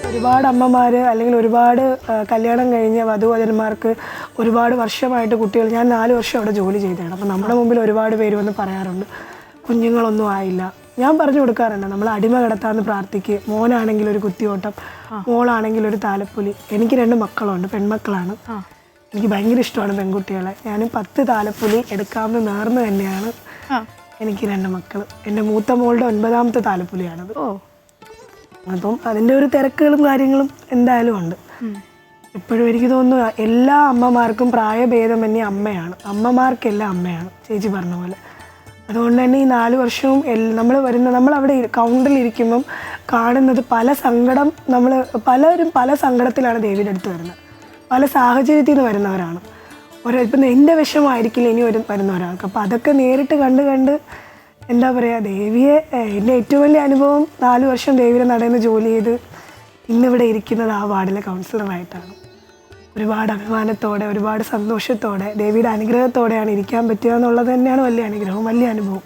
ഒരുപാട് അമ്മമാർ അല്ലെങ്കിൽ ഒരുപാട് കല്യാണം കഴിഞ്ഞ വധുവരന്മാർക്ക് ഒരുപാട് വർഷമായിട്ട് കുട്ടികൾ, ഞാൻ 4 വർഷം അവിടെ ജോലി ചെയ്തതാണ്. അപ്പോൾ നമ്മുടെ മുമ്പിൽ ഒരുപാട് പേര് വന്ന് പറയാറുണ്ട് കുഞ്ഞുങ്ങളൊന്നും ആയില്ല. ഞാൻ പറഞ്ഞു കൊടുക്കാറുണ്ട്, നമ്മൾ അടിമ കിടത്താമെന്ന് പ്രാർത്ഥിക്കുക. മോനാണെങ്കിൽ ഒരു കുത്തിയോട്ടം, മോളാണെങ്കിൽ ഒരു താലപ്പൊലി. എനിക്ക് 2 മക്കളുണ്ട്, പെൺമക്കളാണ്. എനിക്ക് ഭയങ്കര ഇഷ്ടമാണ് പെൺകുട്ടികളെ. ഞാൻ 10 താലപ്പൊലി എടുക്കാമെന്ന് നേർന്ന് തന്നെയാണ് എനിക്ക് 2 മക്കൾ. എൻ്റെ മൂത്ത മോളുടെ 9ാമത്തെ താലപ്പൊലിയാണത്. അപ്പം അതിൻ്റെ ഒരു തിരക്കുകളും കാര്യങ്ങളും എന്തായാലും ഉണ്ട്. ഇപ്പോഴും എനിക്ക് തോന്നുന്നു എല്ലാ അമ്മമാർക്കും പ്രായഭേദമന്യേ അമ്മയാണ്, അമ്മമാർക്കെല്ലാം അമ്മയാണ്, ചേച്ചി പറഞ്ഞ പോലെ. അതുകൊണ്ട് തന്നെ ഈ 4 വർഷവും നമ്മളവിടെ കൗണ്ടറിൽ ഇരിക്കുമ്പം കാണുന്നത് പല സങ്കടം. പലരും പല സങ്കടത്തിലാണ് ദേവിയുടെ അടുത്ത് വരുന്നത്, പല സാഹചര്യത്തിൽ നിന്ന് വരുന്നവരാണ്. ഇപ്പം എൻ്റെ വിഷമമായിരിക്കില്ല ഇനി വരുന്ന ഒരാൾക്ക്. അപ്പോൾ അതൊക്കെ നേരിട്ട് കണ്ട് എന്താ പറയുക, ദേവിയെ എൻ്റെ ഏറ്റവും വലിയ അനുഭവം 4 വർഷം ദേവിയുടെ നടന്ന് ജോലി ചെയ്ത് ഇന്നിവിടെ ഇരിക്കുന്നത് ആ വാർഡിലെ കൗൺസിലറായിട്ടാണ്. ഒരുപാട് അഭിമാനത്തോടെ, ഒരുപാട് സന്തോഷത്തോടെ, ദേവിയുടെ അനുഗ്രഹത്തോടെയാണ് ഇരിക്കാൻ പറ്റുക എന്നുള്ളത് തന്നെയാണ് വലിയ അനുഗ്രഹം, വലിയ അനുഭവം.